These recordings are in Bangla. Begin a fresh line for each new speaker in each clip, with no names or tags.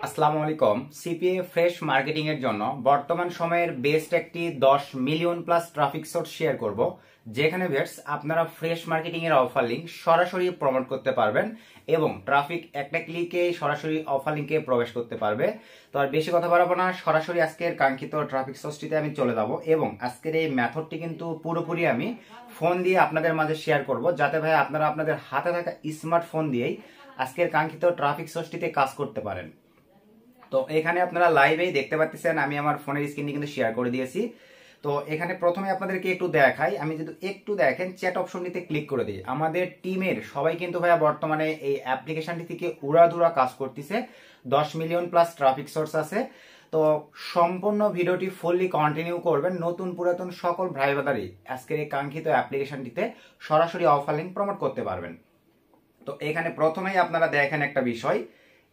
আসসালামু আলাইকুম। সিপিএ ফ্রেশ মার্কেটিং এর জন্য বর্তমান সময়ের বেস্ট একটি 10 million plus traffic source share করব, যেখানে ভিউয়ার্স আপনারা ফ্রেশ মার্কেটিং এর অফার লিংক সরাসরি প্রমোট করতে পারবেন এবং ট্রাফিক একটা ক্লিকে সরাসরি অফার লিংকে প্রবেশ করতে পারবে। তো আর বেশি কথা বাড়াবো না, সরাসরি আজকের কাঙ্ক্ষিত ট্রাফিক সোর্সটিতে আমি চলে যাব এবং আজকের এই মেথডটি কিন্তু পুরোপুরি আমি ফোন দিয়ে আপনাদের মাঝে শেয়ার করব, যাতে ভাই আপনারা আপনাদের হাতে থাকা স্মার্টফোন দিয়েই আজকের কাঙ্ক্ষিত ট্রাফিক সোর্সটিতে কাজ করতে পারেন। তো এখানে আপনারা লাইভেই দেখতে পাচ্ছেন, আমি আমার ফোনের স্ক্রিনে কিন্তু শেয়ার করে দিয়েছি। তো এখানে প্রথমে আপনাদেরকে একটু দেখাই, আমি যদি একটু দেখেন চ্যাট অপশনটিতে ক্লিক করে দিই, আমাদের টিমের সবাই কিন্তু ভাইয়া বর্তমানে এই অ্যাপ্লিকেশনটি থেকে উড়াধুরা কাজ করতেছে। 10 মিলিয়ন প্লাস ট্রাফিক সোর্স আছে। তো সম্পূর্ণ ভিডিওটি ফুললি কন্টিনিউ করবেন, নতুন পুরাতন সকল ভাই ব্রাদারই আজকের এই কাঙ্ক্ষিত অ্যাপ্লিকেশনটিতে সরাসরি অফার লিংক প্রমোট করতে পারবেন। তো এখানে প্রথমেই আপনারা দেখেন একটা বিষয়,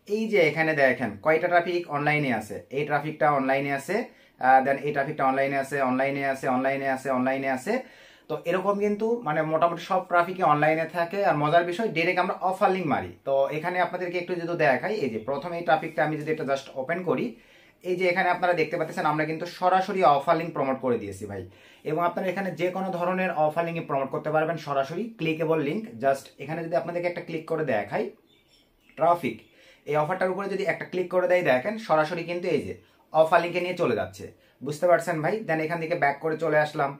এই যে এখানে দেখেন কয়টা ট্রাফিক অনলাইনে আছে, এই ট্রাফিকটা অনলাইনে আছে, দেন এই ট্রাফিকটা অনলাইনে আছে, অনলাইনে আছে, অনলাইনে আছে, অনলাইনে আছে। তো এরকম কিন্তু মানে মোটামুটি সব ট্রাফিকে অনলাইনে থাকে। আর মজার বিষয়, ডাইরেক্ট আমরা অফার লিংক মারি। তো এখানে আপনাদেরকে একটু যদি দেখাই, এই যে প্রথমে এই ট্রাফিকটা আমি যদি এটা জাস্ট ওপেন করি, এই যে এখানে আপনারা দেখতে পাচ্ছেন আমরা কিন্তু সরাসরি অফার লিংক প্রমোট করে দিয়েছি ভাই। এবং আপনারা এখানে যে কোনো ধরনের অফার লিংক প্রমোট করতে পারবেন, সরাসরি ক্লিকেবল লিংক। জাস্ট এখানে যদি আপনাদেরকে একটা ক্লিক করে দেখাই, ট্রাফিক এই অফারটার উপরে যদি একটা ক্লিক করে দেয়, দেখেন সরাসরি কিন্তু এই যে অফার লিঙ্কে নিয়ে চলে যাচ্ছে, বুঝতে পারছেন ভাই। দেন এখান থেকে ব্যাক করে চলে আসলাম,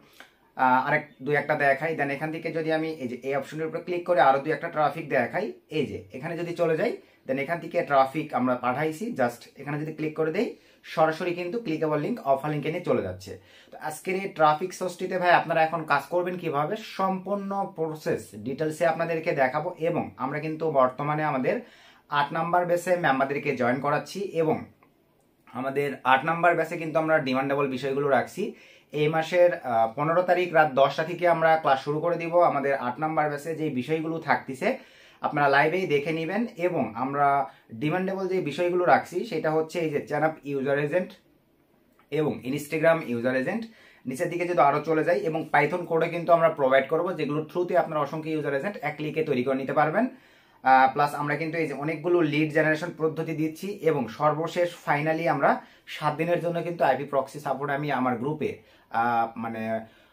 আরেক দুই একটা দেখাই। দেন এখান থেকে যদি আমি এই যে এই অপশনের উপরে ক্লিক করে আরো দুই একটা ট্রাফিক দেখাই, এই যে এখানে যদি চলে যাই, দেন এখান থেকে ট্রাফিক আমরা পাঠাইছি, জাস্ট এখানে যদি ক্লিক করে দেই, সরাসরি কিন্তু ক্লিকেবল লিঙ্ক অফার লিঙ্কে নিয়ে চলে যাচ্ছে। তো আজকের এই ট্রাফিক সোর্সটিতে ভাই আপনারা এখন কাজ করবেন কিভাবে, সম্পূর্ণ প্রসেস ডিটেলসে আপনাদেরকে দেখাবো। এবং আমরা কিন্তু বর্তমানে আমাদের 8 নাম্বার ব্যাচে মেম্বারদেরকে জয়েন করাচ্ছি এবং আমাদের 8 নাম্বার ব্যাচে কিন্তু আমরা ডিমান্ডেবল বিষয়গুলো রাখছি। এই মাসের 15 তারিখ রাত 10টা থেকে আমরা ক্লাস শুরু করে দিব। আমাদের 8 নাম্বার ব্যাচে যে বিষয়গুলো থাকতেছে আপনারা লাইভেই দেখে নেবেন। এবং আমরা ডিমান্ডেবল যে বিষয়গুলো রাখছি সেটা হচ্ছে এই যে চ্যানাপ ইউজার এজেন্ট এবং ইনস্টাগ্রাম ইউজার এজেন্ট, নিচের দিকে যদি আরো চলে যায়, এবং পাইথন কোডে কিন্তু আমরা প্রোভাইড করব, যেগুলোর থ্রুতে আপনারা অসংখ্য ইউজার এজেন্ট এক ক্লিকে তৈরি করে নিতে পারবেন। প্লাস আমরা কিন্তু এই যে অনেকগুলো লিড জেনারেশন পদ্ধতি দিচ্ছি এবং সর্বশেষ ফাইনালি আমরা 7 দিনের জন্য কিন্তু আইপি প্রক্সি সাপোর্ট আমি আমার গ্রুপে মানে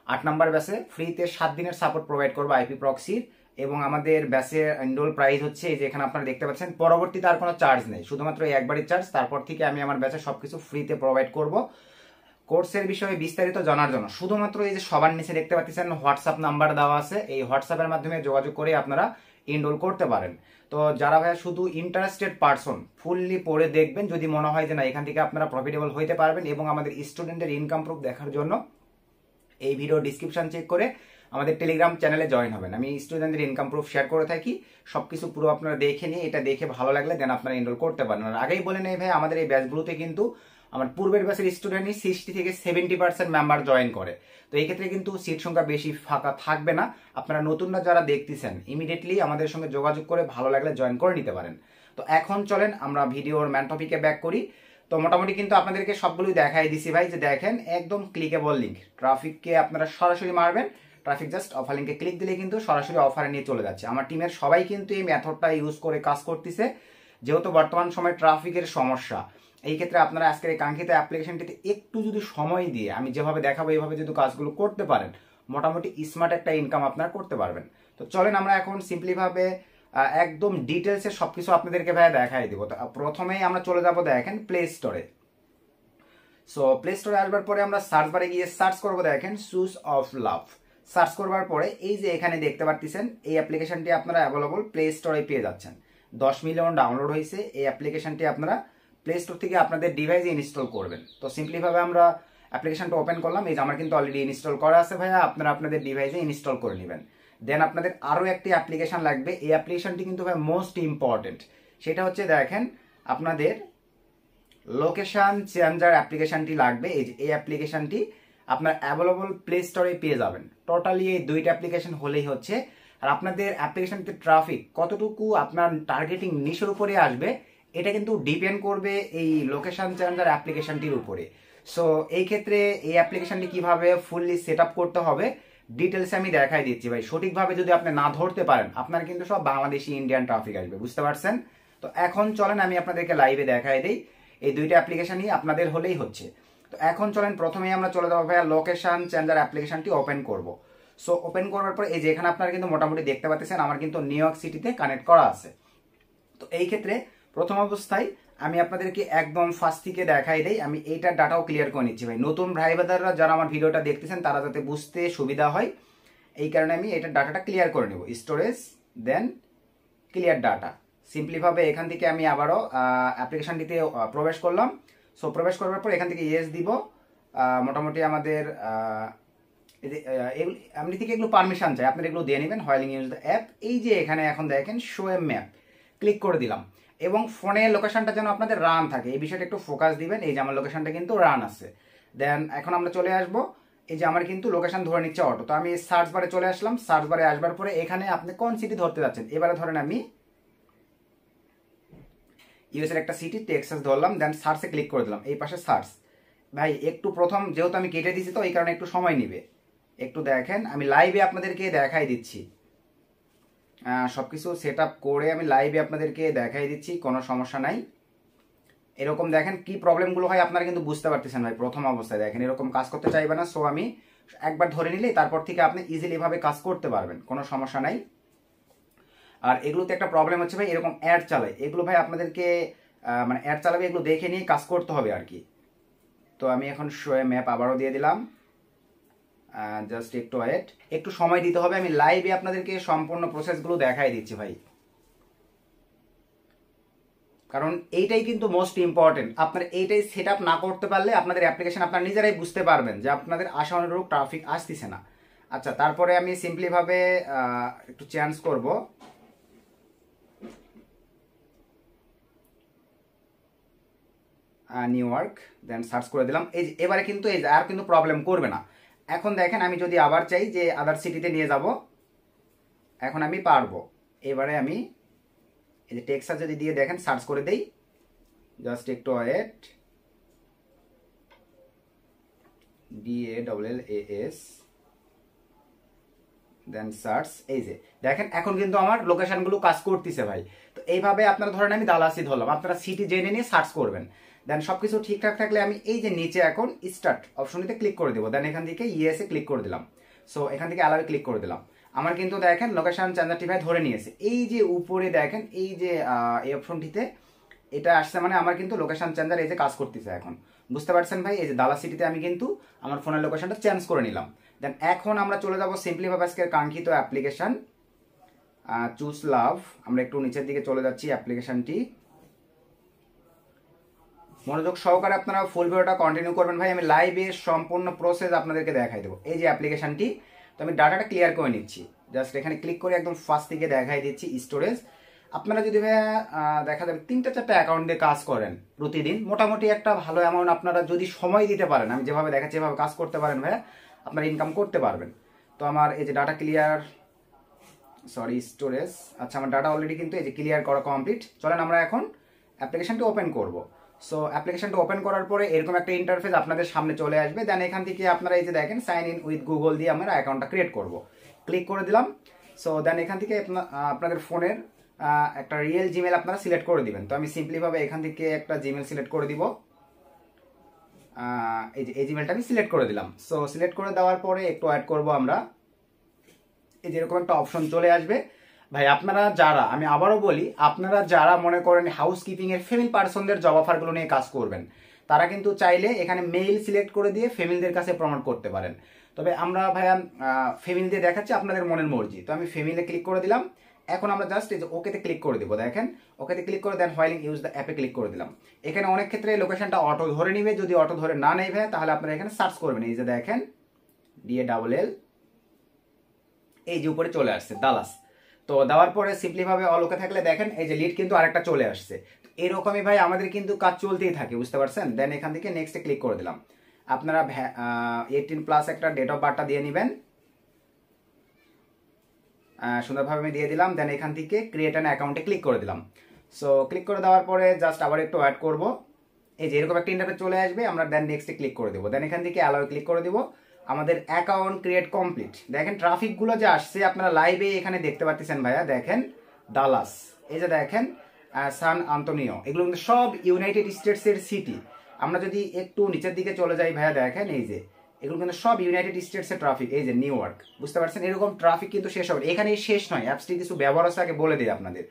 8 নাম্বার ব্যাচে ফ্রিতে 7 দিনের সাপোর্ট প্রোভাইড করবো আইপি প্রক্সির। এবং আমাদের ব্যাচের এনরোল প্রাইস হচ্ছে এই যে এখানে আপনারা দেখতে পাচ্ছেন, পরবর্তীতে আর কোনো চার্জ নেই, শুধুমাত্র একবারই চার্জ। তারপর থেকে আমি আমার ব্যাচে সবকিছু ফ্রিতে প্রোভাইড করব। কোর্সের বিষয়ে বিস্তারিত জানার জন্য শুধুমাত্র এই যে সবার নিচে দেখতে পাচ্ছেন হোয়াটসঅ্যাপ নাম্বার দেওয়া আছে, এই হোয়াটসঅ্যাপের মাধ্যমে যোগাযোগ করে আপনারা এনরোল করতে পারেন। তো যারা ভাইয়া শুধু ইন্টারেস্টেড পারসন, ফুললি পড়ে দেখবেন, যদি মনে হয় যে না এখান থেকে আপনারা প্রফিটেবল হইতে পারবেন এবং আমাদের স্টুডেন্টের ইনকাম প্রুফ দেখার জন্য এই ভিডিও ডিসক্রিপশন চেক করে আমাদের টেলিগ্রাম চ্যানেলে জয়েন হবেন। আমি স্টুডেন্টদের ইনকাম প্রুফ শেয়ার করে থাকি, সবকিছু পুরো আপনারা দেখে নিয়ে এটা দেখে ভালো লাগলে দেন আপনারা এনরোল করতে পারেন। আর আগেই বলে নেই ভাই, আমাদের এই ব্যাচগুলোতে কিন্তু আমার পূর্বের ব্যাচের স্টুডেন্টই 60 থেকে 70% মেম্বার জয়েন করে। তো এই ক্ষেত্রে কিন্তু সিট সংখ্যা বেশি ফাঁকা থাকবে না। আপনারা নতুনরা যারা দেখতেছেন ইমিডিয়েটলি আমাদের সঙ্গে যোগাযোগ করে ভালো লাগলে জয়েন করে নিতে পারেন। তো এখন চলেন আমরা ভিডিওর ম্যান টপিকে ব্যাক করি। তো মোটামুটি কিন্তু আপনাদেরকে সবগুলোই দেখাই দিছি ভাই, যে দেখেন একদম ক্লিকেবল লিঙ্ক, ট্রাফিককে আপনারা সরাসরি মারবেন, ট্রাফিক জাস্ট অফার লিঙ্কে ক্লিক দিলে কিন্তু সরাসরি অফারে নিয়ে চলে যাচ্ছে। আমার টিমের সবাই কিন্তু এই মেথডটা ইউজ করে কাজ করতেছে, যেহেতু বর্তমান সময় ট্রাফিকের সমস্যা। এই ক্ষেত্রে আপনারা আজকের এই কাঙ্ক্ষিত অ্যাপ্লিকেশনটিতে একটু যদি সময় দিয়ে আমি যেভাবে দেখাবো এইভাবে যদি কাজগুলো করতে পারেন, মোটামুটি স্মার্ট একটা ইনকাম আপনারা করতে পারবেন। তো চলেন আমরা এখন সিম্পলিভাবে একদম ডিটেলসে সবকিছু আপনাদেরকে ভাই দেখাই দিব। তো প্রথমেই আমরা চলে যাব দেখেন প্লে স্টোরে। সো প্লে স্টোরে আসবার পরে আমরা সার্চ বারে গিয়ে সার্চ করবো, দেখেন শুজ অফ লাভ। সার্চ করবার পরে এই যে এখানে দেখতে পাচ্ছেন এই অ্যাপ্লিকেশনটি আপনারা অ্যাভেলেবল প্লে স্টোরে পেয়ে যাচ্ছেন। 10 মিলিয়ন ডাউনলোড হয়েছে। এই অ্যাপ্লিকেশনটি আপনারা প্লে স্টোর থেকে আপনাদের ডিভাইসে ইনস্টল করবেন। তো সিম্পলিভাবে আমরা অ্যাপ্লিকেশনটা ওপেন করলাম, এই যে আমার কিন্তু অলরেডি ইনস্টল করা আছে ভাইয়া, আপনারা আপনাদের ডিভাইসে ইনস্টল করে নেবেন। দেন আপনাদের আরও একটি অ্যাপ্লিকেশন লাগবে, এই অ্যাপ্লিকেশনটি কিন্তু ভাই মোস্ট ইম্পর্টেন্ট, সেটা হচ্ছে দেখেন আপনাদের লোকেশন চেঞ্জার অ্যাপ্লিকেশনটি লাগবে। এই যে এই অ্যাপ্লিকেশনটি আপনার অ্যাভেলেবল প্লে স্টোরে পেয়ে যাবেন। টোটালি এই দুইটা অ্যাপ্লিকেশন হলেই হচ্ছে। আর আপনাদের অ্যাপ্লিকেশনতে ট্রাফিক কতটুকু আপনার টার্গেটিং নিশের উপরে আসবে, এটা কিন্তু ডিপেন্ড করবে এই লোকেশন চেঞ্জার অ্যাপ্লিকেশনটির উপরে। সো এই ক্ষেত্রে এই অ্যাপ্লিকেশনটি কিভাবে ফুললি সেট আপ করতে হবে ডিটেলসে আমি দেখাই দিচ্ছি ভাই। সঠিকভাবে যদি আপনি না ধরতে পারেন, আপনার কিন্তু সব বাংলাদেশি ইন্ডিয়ান ট্রাফিক আসবে, বুঝতে পারছেন। তো এখন চলেন আমি আপনাদেরকে লাইভে দেখাই দিই, এই দুইটা অ্যাপ্লিকেশনই আপনাদের হলেই হচ্ছে। তো এখন চলেন প্রথমেই আমরা চলে যাবো ভাইয়া লোকেশন চেঞ্জার অ্যাপ্লিকেশনটি ওপেন করব। সো ওপেন করার পর এই যে এখানে আপনারা কিন্তু মোটামুটি দেখতে পাচ্ছেন আমার কিন্তু নিউ ইয়র্ক সিটিতে কানেক্ট করা আছে। তো এই ক্ষেত্রে প্রথম অবস্থায় আমি আপনাদেরকে একদম ফার্স্ট থেকে দেখাই দেই, আমি এইটার ডাটাও ক্লিয়ার করে নিচ্ছি ভাই। নতুন ভাই বাদাররা যারা আমার ভিডিওটা দেখতেছেন তারা যাতে বুঝতে সুবিধা হয় এই কারণে আমি এটার ডাটাটা ক্লিয়ার করে নেব। স্টোরেজ দেন ক্লিয়ার ডাটা, সিম্পলিভাবে এখান থেকে আমি আবারও অ্যাপ্লিকেশনটিতে প্রবেশ করলাম। সো প্রবেশ করার পর এখান থেকে ইয়েস দিব। মোটামুটি আমাদের এমনি থেকে এগুলো পারমিশন চাই, আপনারা এগুলো দিয়ে নেবেন হোয়াইল ইউজ দ্য অ্যাপ। এই যে এখানে এখন দেখেন শো এ ম্যাপ, ক্লিক করে দিলাম এবং ফোনের লোকেশনটা যেন আপনাদের রান থাকে এই বিষয়টা একটু ফোকাস দিবেন। এই যে আমার লোকেশনটা কিন্তু রান আছে। দেন এখন আমরা চলে আসব, এই যে আমার কিন্তু লোকেশন ধরে নিচ্ছে অটো। তো আমি সার্চ বারে চলে আসলাম, সার্চ বারে আসবার পরে এখানে আপনি কোন সিটি ধরতে যাচ্ছেন, এবারে ধরেন আমি ইউএস এর একটা সিটি টেক্সাস ধরলাম, দেন সার্চে ক্লিক করে দিলাম। এই পাশে সার্চ ভাই একটু প্রথম যেহেতু আমি কেটে দিচ্ছি তো এই কারণে একটু সময় নিবে, একটু দেখেন আমি লাইভে আপনাদেরকে দেখাই দিচ্ছি। সবকিছু সেট আপ করে আমি লাইভে আপনাদেরকে দেখাই দিচ্ছি, কোনো সমস্যা নাই। এরকম দেখেন কি প্রবলেমগুলো হয় আপনারা কিন্তু বুঝতে পারতেছেন ভাই। প্রথম অবস্থায় দেখেন এরকম কাজ করতে চাইবে না। সো আমি একবার ধরে নিলেই তারপর থেকে আপনি ইজিলি ভাবে কাজ করতে পারবেন, কোনো সমস্যা নাই। আর এগুলোতে একটা প্রবলেম হচ্ছে ভাই এরকম অ্যাড চালায়, এগুলো ভাই আপনাদেরকে মানে অ্যাড চালাবে এগুলো দেখে নিয়ে কাজ করতে হবে আর কি। তো আমি এখন শো এ ম্যাপ আবারও দিয়ে দিলাম, জাস্ট একটু ওয়েট, একটু সময় দিতে হবে। আমি লাইভে আপনাদেরকে সম্পূর্ণ প্রসেসগুলো দেখাই দিচ্ছি ভাই, কারণ এইটাই কিন্তু মোস্ট ইম্পর্টেন্ট। আপনার এইটাই সেট আপ না করতে পারলে আপনাদের অ্যাপ্লিকেশন আপনারা নিজেরাই বুঝতে পারবেন যে আপনাদের আশা অনুরূপ ট্রাফিক আসতেছে না। আচ্ছা তারপরে আমি সিম্পলিভাবে একটু চেঞ্জ করব, নিউ ইয়র্ক, দেন সার্চ করে দিলাম। এই যে এবারে কিন্তু এই আর কিন্তু প্রবলেম করবে না। এখন দেখেন আমি যদি আবার চাই যে আদার সিটিতে নিয়ে যাব, এখন আমি পারবো। এবারে আমি এই যে টেক্সাস যদি দিয়ে দেখেন সার্চ করে দেই, জাস্ট একটু ওয়েট, DALLAS দেন সার্চ। এই যে দেখেন এখন কিন্তু আমার লোকেশনগুলো কাজ করতেছে ভাই। তো এইভাবে আপনারা ধরেন আমি দালাসি ধরলাম, আপনারা সিটি জেনে নিয়ে সার্চ করবেন। দেন সবকিছু ঠিকঠাক থাকলে আমি এই যে নিচে এখন স্টার্ট অপশনটিতে ক্লিক করে দেবো। দেন এখান থেকে ইয়েসে ক্লিক করে দিলাম। সো এখান থেকে অ্যালাউয়ে ক্লিক করে দিলাম। আমার কিন্তু দেখেন লোকেশন চেঞ্জারটি ভাই ধরে নিয়েছে। এই যে উপরে দেখেন এই যে এই অপশনটিতে এটা আসছে মানে আমার কিন্তু লোকেশন চেঞ্জার এই যে কাজ করতেছে এখন, বুঝতে পারছেন ভাই। এই যে দালাস সিটিতে আমি কিন্তু আমার ফোনের লোকেশনটা চেঞ্জ করে নিলাম। দেন এখন আমরা চলে যাব সিম্পলিভাবে আজকের কাঙ্ক্ষিত অ্যাপ্লিকেশন চুজ লাভ। আমরা একটু নিচের দিকে চলে যাচ্ছি অ্যাপ্লিকেশনটি, মনোযোগ সহকারে আপনারা ফুল ভিডিওটা কন্টিনিউ করবেন ভাই। আমি লাইভে সম্পূর্ণ প্রসেস আপনাদেরকে দেখাই দেবো। এই যে অ্যাপ্লিকেশনটি, তো আমি ডাটাটা ক্লিয়ার করে নিচ্ছি, জাস্ট এখানে ক্লিক করে একদম ফার্স্ট থেকে দেখাই দিচ্ছি স্টোরেজ। আপনারা যদি ভাই দেখা যাবে 3-4টা অ্যাকাউন্ট দিয়ে কাজ করেন প্রতিদিন, মোটামুটি একটা ভালো অ্যামাউন্ট আপনারা যদি সময় দিতে পারেন, আমি যেভাবে দেখাচ্ছি এভাবে কাজ করতে পারেন ভাই, আপনারা ইনকাম করতে পারবেন। তো আমার এই যে ডাটা ক্লিয়ার, সরি স্টোরেজ, আচ্ছা আমার ডাটা অলরেডি কিন্তু এই যে ক্লিয়ার করা কমপ্লিট। চলেন আমরা এখন অ্যাপ্লিকেশনটি ওপেন করব। সো অ্যাপ্লিকেশনটা ওপেন করার পরে এরকম একটা ইন্টারফেস আপনাদের সামনে চলে আসবে। দেন এখান থেকে আপনারা এই যে দেখেন সাইন ইন উইথ গুগল দিয়ে আমরা অ্যাকাউন্টটা ক্রিয়েট করব, ক্লিক করে দিলাম। সো দেন এখান থেকে আপনাদের ফোনের একটা রিয়েল জিমেল আপনারা সিলেক্ট করে দিবেন। তো আমি সিম্পলিভাবে এখান থেকে একটা জিমেল সিলেক্ট করে দিব, এই যে এই জিমেলটা আমি সিলেক্ট করে দিলাম। সো সিলেক্ট করে দেওয়ার পরে একটু অ্যাড করব আমরা, এই যে এরকম একটা অপশন চলে আসবে ভাই। আপনারা যারা, আমি আবারও বলি, আপনারা যারা মনে করেন হাউস কিপিং এর ফিমেল পার্সনদের জব অফারগুলো নিয়ে কাজ করবেন, তারা কিন্তু চাইলে এখানে মেইল সিলেক্ট করে দিয়ে ফিমেলদের কাছে প্রমোট করতে পারেন। তবে আমরা ভাইয়া ফিমেল দিয়ে দেখাচ্ছি, আপনাদের মনের মর্জি। তো আমি ফিমেলে ক্লিক করে দিলাম। এখন আমরা জাস্ট এই যে ওকেতে ক্লিক করে দিব। দেখেন ওকেতে ক্লিক করে দেন হোয়াইল ইউজ দ্য অ্যাপে ক্লিক করে দিলাম। এখানে অনেক ক্ষেত্রে লোকেশনটা অটো ধরে নিবে, যদি অটো ধরে না নেই ভাই তাহলে আপনারা এখানে সার্চ করবেন। এই যে দেখেন DALL, এই যে উপরে চলে আসছে দালাস। তো দেওয়ার পরে সিম্পলিভাবে অলোকে থাকলে দেখেন এই যে লিড কিন্তু আরেকটা চলে আসছে। এরকমই ভাই আমাদের কিন্তু কাজ চলতেই থাকে, বুঝতে পারছেন। দেন এখান থেকে নেক্সটে ক্লিক করে দিলাম। আপনারা 18+ একটা ডেট অফ বার্থটা দিয়ে নেবেন, সুন্দরভাবে আমি দিয়ে দিলাম। দেন এখান থেকে ক্রিয়েট অ্যান অ্যাকাউন্টে ক্লিক করে দিলাম। সো ক্লিক করে দেওয়ার পরে জাস্ট আবার একটু অ্যাড করব, এই যে এরকম একটা ইন্টারফেস চলে আসবে। আমরা দেন নেক্সটে ক্লিক করে দেবো। দেন এখান থেকে অ্যালাউ ক্লিক করে দিব। আমাদের অ্যাকাউন্ট ক্রিয়েট কমপ্লিট। দেখেন ট্রাফিকগুলো যে আসছে আপনারা লাইভে এখানে দেখতে পাচ্ছেন ভাইয়া। দেখেন ডালাস, এই যে দেখেন সান আন্তোনিও, এগুলো কিন্তু সব ইউনাইটেড স্টেটসের সিটি। আমরা যদি একটু নিচের দিকে চলে যাই ভাইয়া, দেখেন এই যে এগুলো কিন্তু সব ইউনাইটেড স্টেটসের ট্রাফিক। এই যে নিউ ইয়র্ক, বুঝতে পারছেন, এরকম ট্রাফিক কিন্তু শেষ হবে এখানেই শেষ নয়। অ্যাপসটি কিছু ব্যবহার আছে আগে বলে দিই আপনাদের।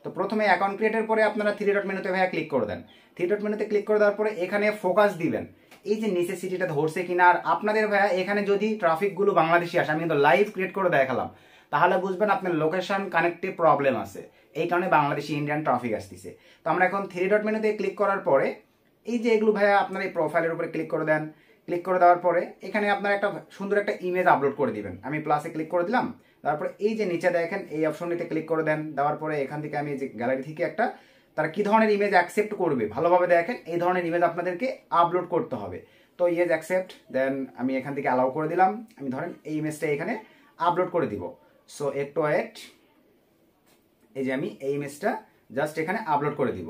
তো প্রথমে অ্যাকাউন্ট ক্রিয়েটের পরে আপনারা থ্রি ডট মেনুতে ভাইয়া ক্লিক করে দেন। থ্রি ডট মেনুতে ক্লিক করে দেওয়ার পরে এখানে ফোকাস দিবেন, এই যে নিচে সিটিটা ধরছে কিনা। আর আপনাদের ভাইয়া এখানে যদি ট্রাফিকগুলো বাংলাদেশি আসে, আমি কিন্তু লাইভ ক্রিয়েট করে দেখালাম, তাহলে বুঝবেন আপনার লোকেশন কানেক্টে প্রবলেম আছে, এই কারণে বাংলাদেশি ইন্ডিয়ান ট্রাফিক আসতেছে। তো আমরা এখন থ্রি ডট মেনুতে ক্লিক করার পরে এই যে এগুলো ভাইয়া আপনার এই প্রোফাইলের উপরে ক্লিক করে দেন। ক্লিক করে দেওয়ার পরে এখানে আপনার একটা সুন্দর একটা ইমেজ আপলোড করে দিবেন। আমি প্লাসে ক্লিক করে দিলাম, তারপরে এই যে নিচে দেখেন এই অপশনটিতে ক্লিক করে দেন। দেওয়ার পরে এখান থেকে আমি যে গ্যালারি থেকে একটা তারা কি ধরনের ইমেজ অ্যাকসেপ্ট করবে ভালোভাবে দেখেন, এই ধরনের ইমেজ আপনাদেরকে আপলোড করতে হবে। তো ইয়েস অ্যাকসেপ্ট, দেন আমি এখান থেকে অ্যালাউ করে দিলাম। আমি ধরেন এই ইমেজটা এখানে আপলোড করে দিব। সো একটু ওয়েট, এই যে আমি এই ইমেজটা জাস্ট এখানে আপলোড করে দিব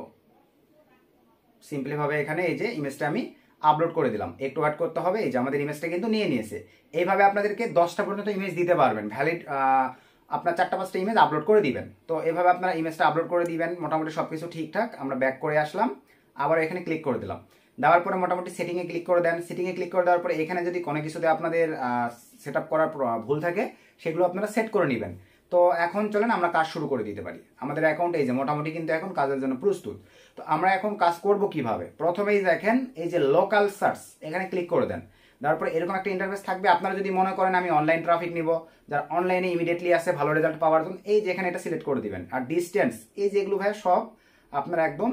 সিম্পলি ভাবে। এখানে এই যে ইমেজটা আমি আপলোড করে দিলাম, একটু ওয়েট করতে হবে। এই যে আমাদের ইমেজটা কিন্তু নিয়ে নিয়েছে। এইভাবে আপনাদেরকে 10টা পর্যন্ত ইমেজ দিতে পারবেন, ভ্যালিড আপনার 4টা-5টা ইমেজ আপলোড করে দিবেন। তো এভাবে আপনারা ইমেজটা আপলোড করে দিবেন। মোটামুটি সবকিছু ঠিকঠাক, আমরা ব্যাক করে আসলাম, আবার এখানে ক্লিক করে দিলাম। দেওয়ার পরে মোটামুটি সেটিংয়ে ক্লিক করে দেন। সেটিংয়ে ক্লিক করে দেওয়ার পরে এখানে যদি কোনো কিছুতে আপনাদের সেট আপ করার ভুল থাকে সেগুলো আপনারা সেট করে নেবেন। তো এখন চলেন আমরা কাজ শুরু করে দিতে পারি। আমাদের অ্যাকাউন্ট এই যে মোটামুটি কিন্তু এখন কাজের জন্য প্রস্তুত। তো আমরা এখন কাজ করব কিভাবে, প্রথমেই দেখেন এই যে লোকাল সার্চ, এখানে ক্লিক করে দেন। তারপরে এরকম একটা ইন্টারফেস থাকবে। আপনারা যদি মনে করেন আমি অনলাইন ট্রাফিক নিব, যারা অনলাইনে ইমিডিয়েটলি আসে ভালো রেজাল্ট পাওয়ার জন্য, এই যে এখানে এটা সিলেক্ট করে দিবেন। আর ডিস্টেন্স, এই যেগুলো ভাই সব আপনারা একদম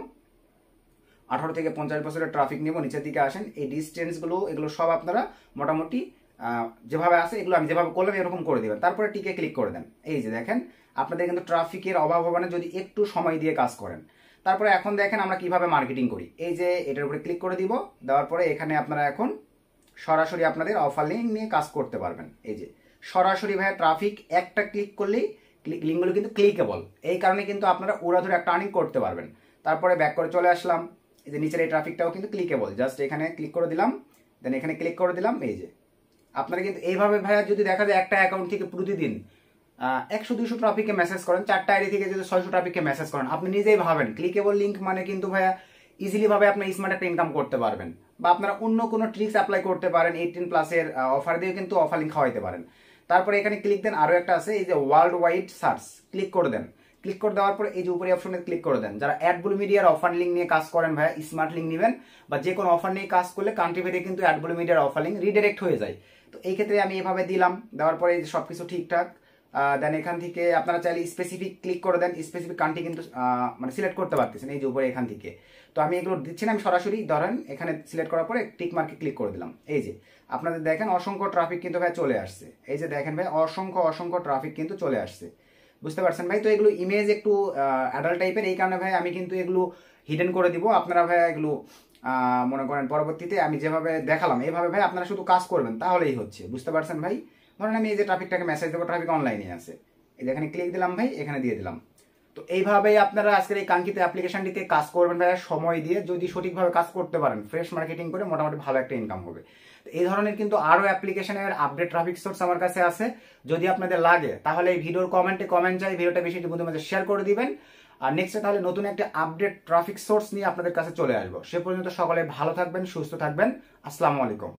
18 থেকে 50 বছরের ট্রাফিক নিব, নিচের দিকে আসেন, এই ডিস্টেন্সগুলো এগুলো সব আপনারা মোটামুটি যেভাবে আছে এগুলো আমি যেভাবে করলাম এরকম করে দিবেন। তারপরে টিকে ক্লিক করে দেন। এই যে দেখেন আপনাদের কিন্তু ট্রাফিকের অভাব হবে না যদি একটু সময় দিয়ে কাজ করেন। তারপরে এখন দেখেন আমরা কিভাবে মার্কেটিং করি। এই যে এটার উপরে ক্লিক করে দিব। দেওয়ার পরে এখানে আপনারা এখন সরাসরি আপনাদের অফার লিঙ্ক নিয়ে কাজ করতে পারবেন। এই যে সরাসরি ভাইয়া ট্রাফিক একটা ক্লিক করলেই লিঙ্কগুলো কিন্তু ক্লিকেবল, এই কারণে কিন্তু আপনারা উড়াধুরে একটা আর্নিং করতে পারবেন। তারপরে ব্যাক করে চলে আসলাম। এই যে নিচের এই ট্রাফিকটাও কিন্তু ক্লিকেবল, জাস্ট এখানে ক্লিক করে দিলাম, দেন এখানে ক্লিক করে দিলাম। এই যে আপনারা কিন্তু এইভাবে ভাইয়া যদি দেখা যায় একটা অ্যাকাউন্ট থেকে প্রতিদিন 100-200 ট্রাফিককে মেসেজ করেন, 4টা আইডি থেকে যদি 600 ট্রাফিককে মেসেজ করেন, আপনি নিজেই ভাবেন ক্লিকেবল লিঙ্ক মানে কিন্তু ভাইয়া ইজিলি ভাবে আপনি স্মার্ট একটা ইনকাম করতে পারবেন। বা আপনারা অন্য কোনো ট্রিক্স অ্যাপ্লাই করতে পারেন, 18+ অফার দিয়ে কিন্তু অফার লিঙ্ক খাওয়াইতে পারেন। তারপরে এখানে ক্লিক দেন, আরো একটা আছে এই যে ওয়ার্ল্ড ওয়াইড সার্চ, ক্লিক করে দেন। ক্লিক করে দেওয়ার পরে এই যে উপরে অপশনে ক্লিক করে দেন। যারা অ্যাডব্লু মিডিয়ার অফার লিঙ্ক নিয়ে কাজ করেন ভাইয়া, স্মার্ট লিঙ্ক নেবেন, বা যে কোনো অফার নিয়ে কাজ করলে কান্ট্রি ভেদে কিন্তু অ্যাডব্লু মিডিয়ার অফার লিঙ্ক রিডাইরেক্ট হয়ে যায়। তো এই ক্ষেত্রে আমি এভাবে দিলাম। দেওয়ার পরে সবকিছু ঠিকঠাক, দেন এখান থেকে আপনারা চাইলে স্পেসিফিক ক্লিক করে দেন, স্পেসিফিক কান্ট্রি কিন্তু মানে সিলেক্ট করতে পারতেছেন এই যে উপরে এখান থেকে। তো আমি এগুলো দিচ্ছি না, আমি সরাসরি ধরেন এখানে সিলেক্ট করার পরে টিক মার্কে ক্লিক করে দিলাম। এই যে আপনাদের দেখেন অসংখ্য ট্রাফিক কিন্তু ভাই চলে আসছে। এই যে দেখেন ভাই অসংখ্য ট্রাফিক কিন্তু চলে আসছে, বুঝতে পারছেন ভাই। তো এগুলো ইমেজ একটু অ্যাডাল্ট টাইপের, এই কারণে ভাই আমি কিন্তু এগুলো হিডেন করে দিব। আপনারা ভাই এগুলো মনে করেন পরবর্তীতে আমি যেভাবে দেখালাম এইভাবে ভাই আপনারা শুধু কাজ করবেন, তাহলেই হচ্ছে, বুঝতে পারছেন ভাই। ধরেন আমি এই যে ট্রাফিকটাকে মেসেজ দেবো, ট্রাফিক অনলাইনে আছে, এই যে এখানে ক্লিক দিলাম ভাই, এখানে দিয়ে দিলাম। তো এইভাবেই আপনারা আজকের এই কাঙ্ক্ষিত অ্যাপ্লিকেশনটিতে কাজ করবেন ভাই, সময় দিয়ে যদি সঠিকভাবে কাজ করতে পারেন, ফ্রেশ মার্কেটিং করে মোটামুটি ভালো একটা ইনকাম হবে। তো এই ধরনের কিন্তু আরো অ্যাপ্লিকেশনের আপডেট ট্রাফিক সোর্স আমার কাছে আছে, যদি আপনাদের লাগে তাহলে এই ভিডিওর কমেন্ট চাই, ভিডিওটা বেশি বন্ধুদের মাঝে শেয়ার করে দিবেন। আর নেক্সটে তাহলে নতুন একটা আপডেট ট্রাফিক সোর্স নিয়ে আপনাদের কাছে চলে আসবো। সে পর্যন্ত সকলে ভালো থাকবেন, সুস্থ থাকবেন। আসসালামু আলাইকুম।